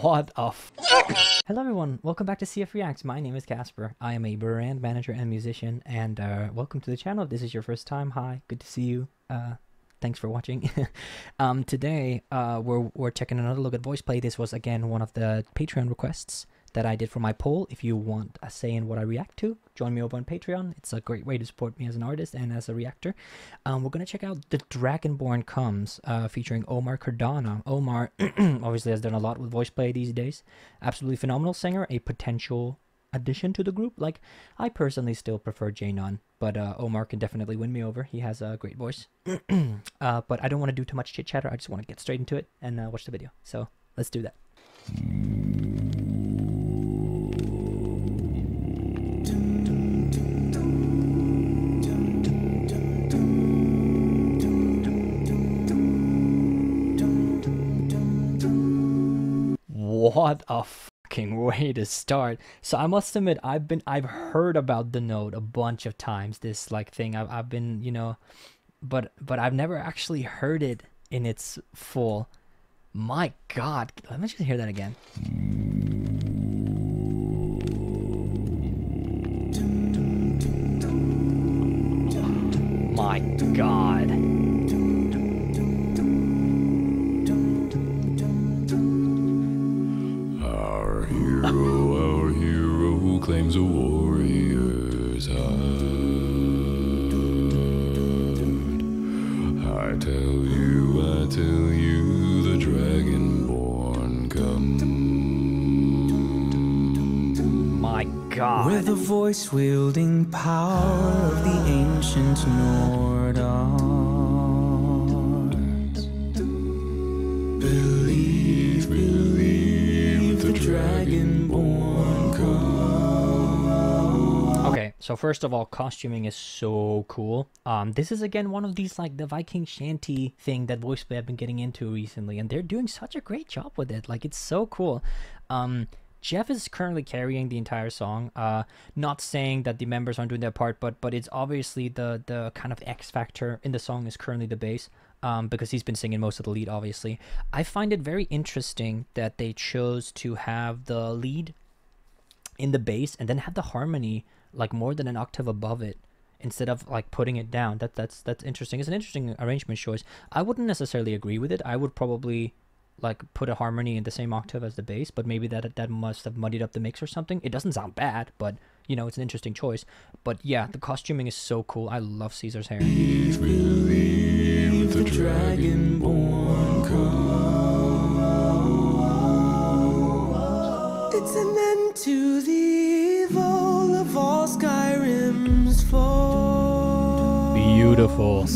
What a Hello everyone, welcome back to CF Reacts. My name is Casper. I am a brand manager and musician, and welcome to the channel. If this is your first time, hi, good to see you. Thanks for watching. Today, we're taking another look at VoicePlay. This was again one of the Patreon requests that I did for my poll. If you want a say in what I react to, join me over on Patreon. It's a great way to support me as an artist and as a reactor. We're gonna check out the Dragonborn Comes, featuring Omar Cardona. Omar obviously has done a lot with VoicePlay these days. Absolutely phenomenal singer, a potential addition to the group. Like, I personally still prefer J Nunn, but Omar can definitely win me over. He has a great voice. But I don't want to do too much chit chatter. I just want to get straight into it and watch the video. So let's do that. What a fucking way to start. So I must admit, I've heard about the note a bunch of times, this like thing. I've been, you know, but I've never actually heard it in its full. My god, let me just hear that again. My god. Our hero claims a warrior's heart. I tell you, the Dragonborn comes. My god. With the voice-wielding power of the ancient Nord arts. Believe, the Dragonborn comes. Okay, so first of all, costuming is so cool. This is again one of these like the Viking shanty thing that VoicePlay have been getting into recently, and they're doing such a great job with it. Like, it's so cool. Jeff is currently carrying the entire song. Not saying that the members aren't doing their part, but it's obviously the kind of X factor in the song is currently the bass. Because he's been singing most of the lead, obviously. I find it very interesting that they chose to have the lead in the bass and then have the harmony like more than an octave above it, instead of like putting it down. That's interesting. It's an interesting arrangement choice. I wouldn't necessarily agree with it. I would probably like put a harmony in the same octave as the bass, but maybe that must have muddied up the mix or something. It doesn't sound bad, but you know, it's an interesting choice. But yeah, the costuming is so cool. I love Caesar's hair. Believe the Dragonborn comes. It's an end to the evil of all Skyrim's foes. Beautiful.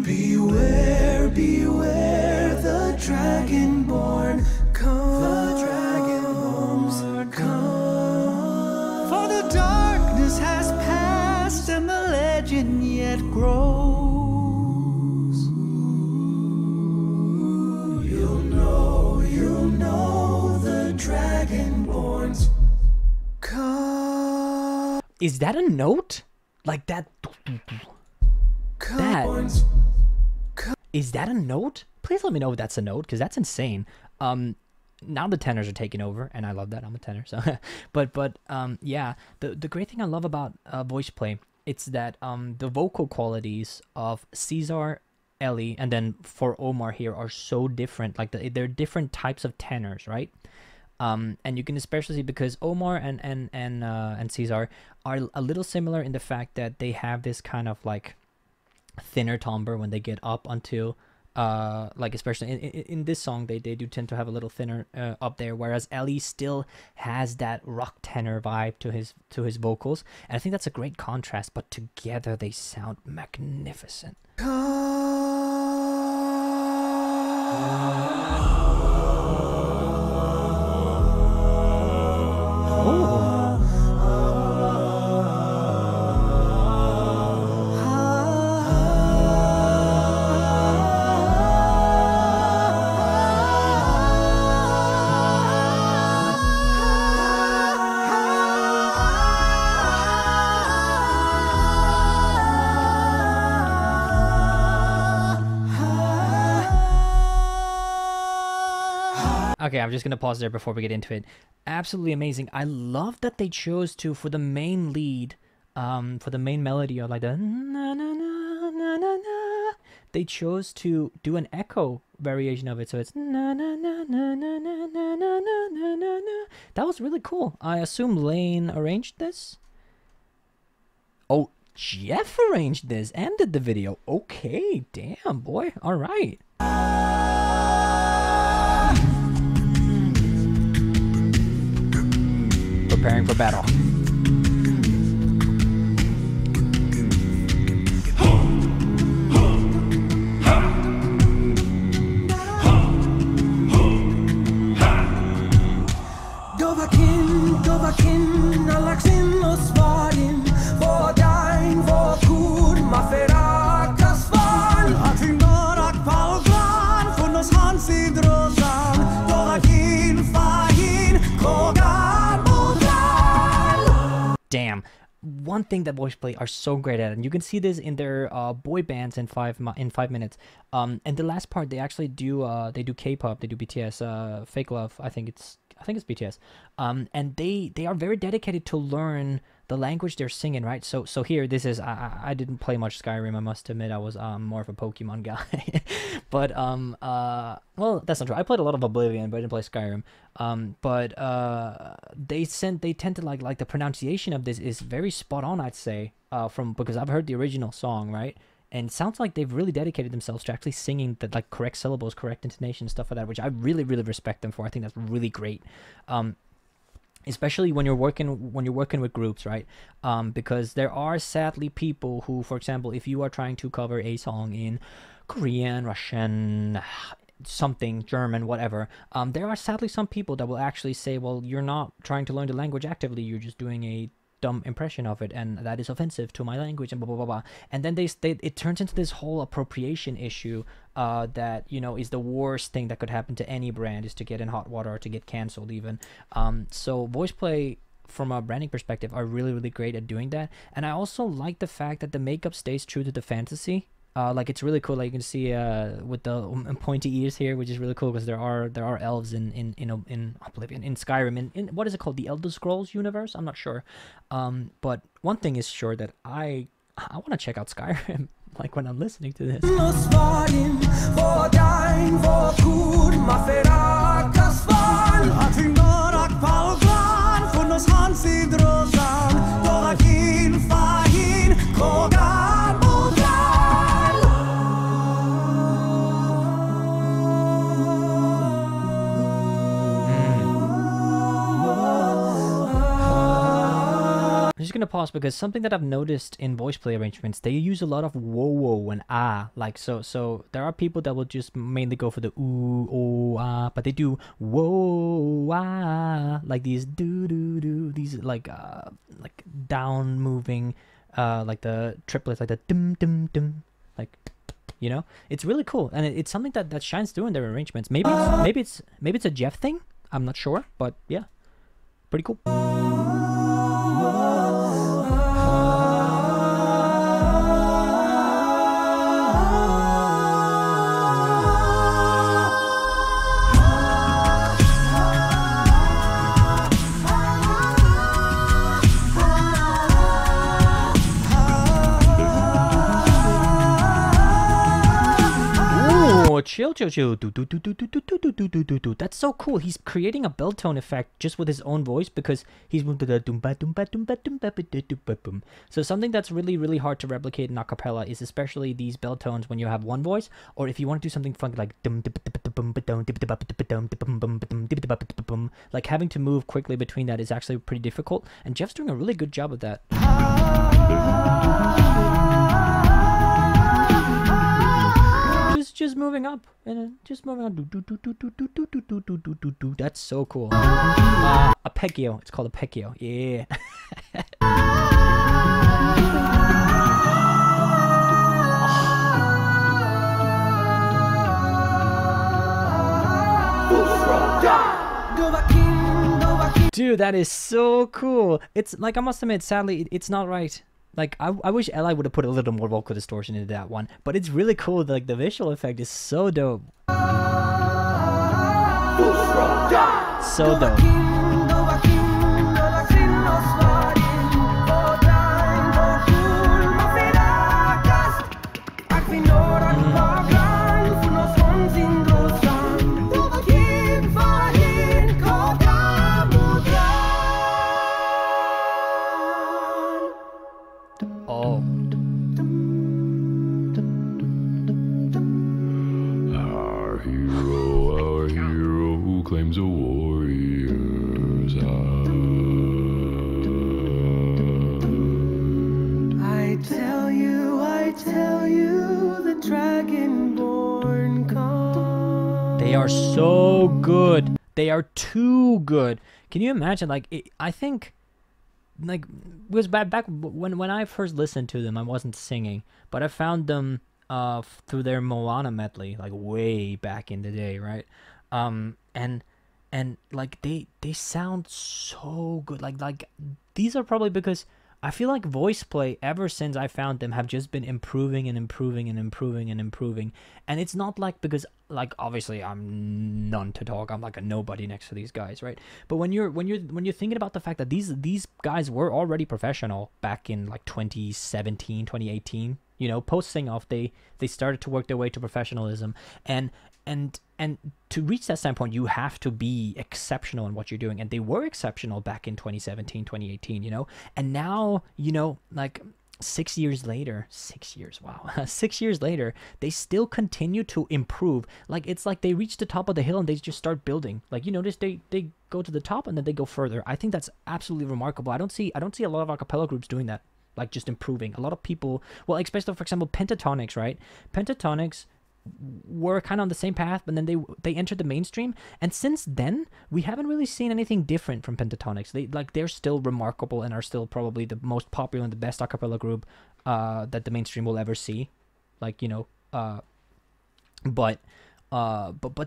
Beware, beware, the Dragonborn comes. The Dragonborn comes. For the darkness has passed and the legend yet grows. You'll know the Dragonborns come. Is that a note? Like that? Is that a note? Please let me know if that's a note, because that's insane. Now the tenors are taking over, and I love that. I'm a tenor, so but yeah, the great thing I love about VoicePlay, it's that the vocal qualities of Caesar, Ellie, and then for Omar here are so different. Like they're different types of tenors, right? And you can especially see because Omar and Caesar are a little similar in the fact that they have this kind of like thinner timbre when they get up until like especially in this song they do tend to have a little thinner up there, whereas Ellie still has that rock tenor vibe to his vocals, and I think that's a great contrast, but together they sound magnificent. Okay, I'm just gonna pause there before we get into it. Absolutely amazing. I love that they chose to, for the main lead, for the main melody of like the na na na na na na, they chose to do an echo variation of it, so it's na na na na na na na na na na na. That was really cool. I assume Lane arranged this. Oh, Jeff arranged this and did the video. Okay, damn boy. All right. Preparing for battle. Damn. One thing that VoicePlay are so great at, and you can see this in their boy bands in 5 minutes. And the last part, they actually do they do K-pop, they do BTS, Fake Love. I think it's BTS. And they are very dedicated to learn the language they're singing, right? So here, this is I didn't play much Skyrim. I must admit, I was more of a Pokemon guy. But well, that's not true. I played a lot of Oblivion, but I didn't play Skyrim. But they tend to like the pronunciation of this is very spot on, I'd say, because I've heard the original song, right? And it sounds like they've really dedicated themselves to actually singing the like correct syllables, correct intonation, stuff like that, which I really respect them for. I think that's really great. Especially when you're working with groups, right? Because there are sadly people who, for example, if you are trying to cover a song in Korean, Russian, something, German, whatever, there are sadly some people that will actually say, well, you're not trying to learn the language actively, you're just doing a dumb impression of it, and that is offensive to my language, and blah blah blah blah. And then it turns into this whole appropriation issue that, you know, is the worst thing that could happen to any brand, is to get in hot water or to get canceled even. So VoicePlay, from a branding perspective, are really great at doing that. And I also like the fact that the makeup stays true to the fantasy. Like, it's really cool. Like, you can see with the pointy ears here, which is really cool, because there are elves in Oblivion, in Skyrim, in what is it called, the Elder Scrolls universe? I'm not sure. But one thing is sure, that I want to check out Skyrim like when I'm listening to this. I'm just gonna pause because something that I've noticed in VoicePlay arrangements, they use a lot of whoa and ah. Like, so there are people that will just mainly go for the ooh, oh, ah, but they do whoa, ah, like these these like down moving, like the triplets, like the dum, like, you know, it's really cool, and it's something that shines through in their arrangements. Maybe it's a Jeff thing. I'm not sure, but yeah, pretty cool. Chill. That's so cool. He's creating a bell tone effect just with his own voice, because he's moved to the so something that's really hard to replicate in acapella is especially these bell tones when you have one voice, or if you want to do something funky like having to move quickly between that is actually pretty difficult, and Jeff's doing a really good job of that. Just moving up and just moving on. That's so cool. Arpeggio. It's called arpeggio. Yeah. Dude, that is so cool. It's like, I must admit, sadly, it's not right. Like, I wish Eli would have put a little more vocal distortion into that one, but it's really cool. Like, the visual effect is so dope. So dope. Oh. Our hero who claims a warrior's high. I tell you, the Dragonborn Comes. They are so good. They are too good. Can you imagine? Like, I think, like, it was back when I first listened to them, I wasn't singing, but I found them through their Moana medley, like way back in the day, right? And like they sound so good. Like these are probably because I feel like VoicePlay, ever since I found them, have just been improving and improving and improving and improving. And it's not like, because like obviously I'm none to talk, I'm like a nobody next to these guys, right? But when you're thinking about the fact that these guys were already professional back in like 2017, 2018, you know, post Sing Off, they started to work their way to professionalism, and to reach that standpoint, you have to be exceptional in what you're doing. And they were exceptional back in 2017, 2018, you know? And now, you know, like 6 years later, 6 years, wow. 6 years later, they still continue to improve. Like, it's like they reach the top of the hill and they just start building. Like, you notice they go to the top and then they go further. I think that's absolutely remarkable. I don't see a lot of acapella groups doing that. Like, just improving. A lot of people, well, especially, for example, Pentatonics, right? Pentatonics were kind of on the same path, but then they entered the mainstream, and since then we haven't really seen anything different from Pentatonics. They're still remarkable and are still probably the most popular and the best a cappella group that the mainstream will ever see. Like, you know, but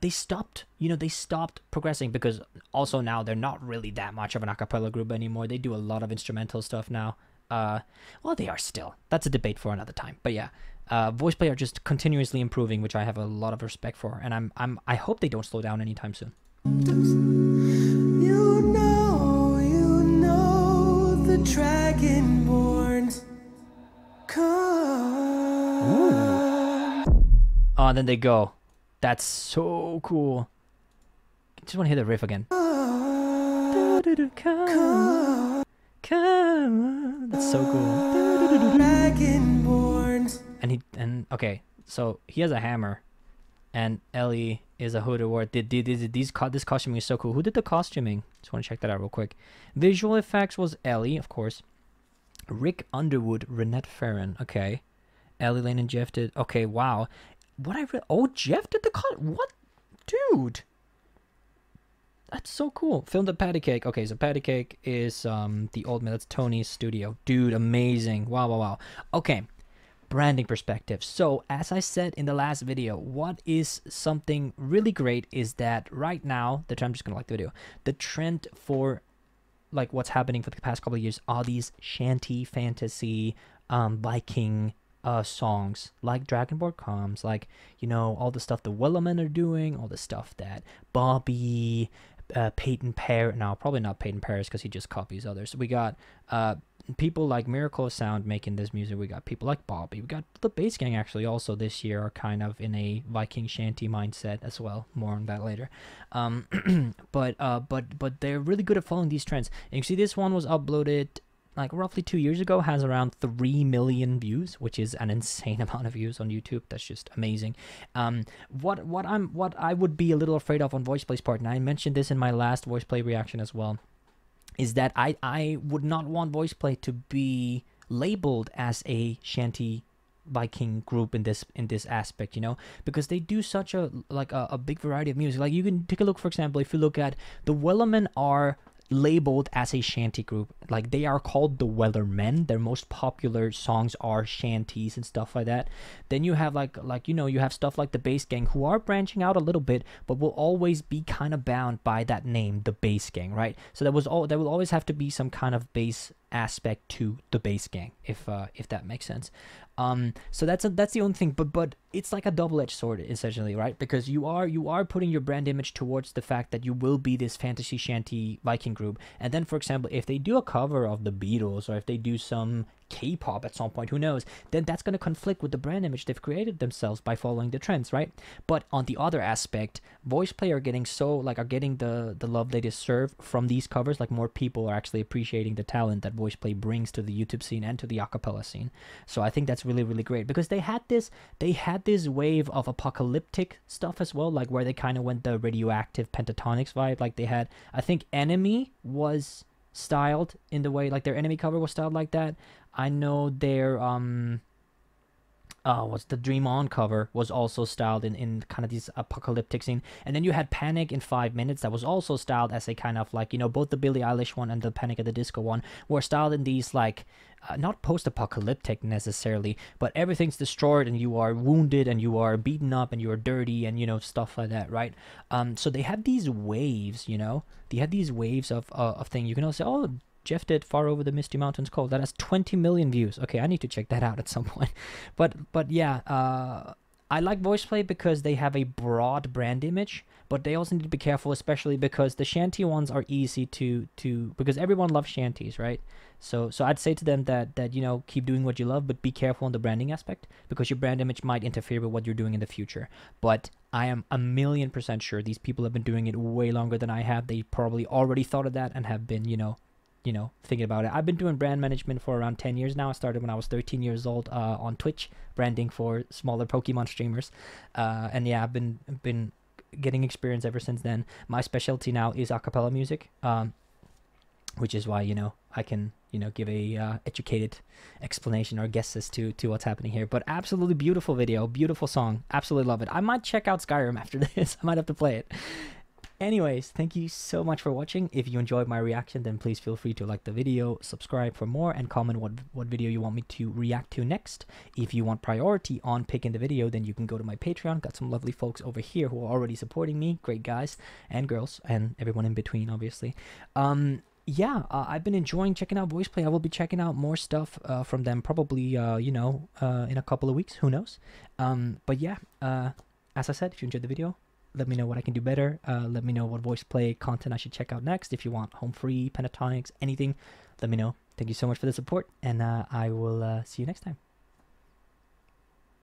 they stopped, you know, they stopped progressing, because also now they're not really that much of an a cappella group anymore. They do a lot of instrumental stuff now. Well, they are still. That's a debate for another time. But yeah, VoicePlay are just continuously improving, which I have a lot of respect for, and I hope they don't slow down anytime soon. You know, the Dragonborn Comes. Oh, and then they go. That's so cool. I just want to hear the riff again. Come. That's so cool. Dragonborns. And okay, so he has a hammer, and Ellie is a hood award. This costuming is so cool. Who did the costuming? Just want to check that out real quick. Visual effects was Ellie, of course. Rick Underwood, Renette Farron. Okay, Ellie Lane and Jeff did. Okay, wow. What I read? Oh, Jeff did the cut. What, dude? That's so cool. Filmed at Patty Cake. Okay, so Patty Cake is the old man. That's Tony's studio. Dude, amazing. Wow, wow, wow. Okay, branding perspective. So, as I said in the last video, what is something really great is that right now, I'm just going to like the video, the trend for like what's happening for the past couple of years are these shanty, fantasy, Viking songs like Dragonborn Comes, like, you know, all the stuff the Wellerman are doing, all the stuff that Bobby, Peyton Paris, no, probably not Peyton Paris because he just copies others. We got people like Miracle of Sound making this music. We got people like Bobby. We got the Bass Gang actually also this year are kind of in a Viking shanty mindset as well. More on that later. But they're really good at following these trends. And you see this one was uploaded like roughly 2 years ago, has around 3 million views, which is an insane amount of views on YouTube. That's just amazing. What I would be a little afraid of on VoicePlay's part, and I mentioned this in my last VoicePlay reaction as well, is that I would not want VoicePlay to be labeled as a shanty Viking group in this aspect, you know, because they do such a big variety of music. Like, you can take a look, for example, if you look at the Wellerman are labeled as a shanty group. Like, they are called the Wellermen. Their most popular songs are shanties and stuff like that. Then you have like you know, you have stuff like the Bass Gang, who are branching out a little bit, but will always be kind of bound by that name, the Bass Gang, right? So there will always have to be some kind of bass aspect to the Bass Gang, if that makes sense. So that's the only thing, but it's like a double-edged sword essentially, right? Because you are putting your brand image towards the fact that you will be this fantasy shanty Viking group, and then for example, if they do a cover of the Beatles or if they do some K-pop at some point, who knows, then that's going to conflict with the brand image they've created themselves by following the trends, right? But on the other aspect, VoicePlay are getting the love they deserve from these covers. Like more people are actually appreciating the talent that VoicePlay brings to the YouTube scene and to the acapella scene. So I think that's really, really great, because they had this wave of apocalyptic stuff as well, like where they kind of went the radioactive pentatonics vibe. Like they had, I think Enemy was styled in the way, like their Enemy cover was styled like that. I know their what's the Dream On cover was also styled in kind of this apocalyptic scene. And then you had Panic in 5 Minutes that was also styled as a kind of like, you know, both the Billie Eilish one and the Panic at the Disco one were styled in these like not post-apocalyptic necessarily, but everything's destroyed and you are wounded and you are beaten up and you are dirty and, you know, stuff like that, right? So they have these waves, you know, they have these waves of things. You can also say, oh, Jeff did Far Over the Misty Mountains Cold. That has 20 million views. Okay, I need to check that out at some point. But yeah, I like VoicePlay because they have a broad brand image, but they also need to be careful, especially because the shanty ones are easy to because everyone loves shanties, right? So I'd say to them that you know, keep doing what you love, but be careful on the branding aspect, because your brand image might interfere with what you're doing in the future. But I am 1,000,000% sure these people have been doing it way longer than I have. They probably already thought of that and have been, you know, thinking about it. I've been doing brand management for around 10 years now. I started when I was 13 years old on Twitch, branding for smaller Pokemon streamers. And yeah, I've been getting experience ever since then. My specialty now is acapella music, which is why, you know, I can, you know, give a educated explanation or guesses to what's happening here. But absolutely beautiful video, beautiful song. Absolutely love it. I might check out Skyrim after this. I might have to play it. Anyways, thank you so much for watching. If you enjoyed my reaction, then please feel free to like the video, subscribe for more, and comment what video you want me to react to next. If you want priority on picking the video, then you can go to my Patreon. Got some lovely folks over here who are already supporting me. Great guys and girls and everyone in between, obviously. Yeah, I've been enjoying checking out VoicePlay. I will be checking out more stuff from them probably, you know, in a couple of weeks. Who knows? But yeah, as I said, if you enjoyed the video, let me know what I can do better. Let me know what VoicePlay content I should check out next. If you want home free, pentatonics, anything, let me know. Thank you so much for the support, and I will see you next time.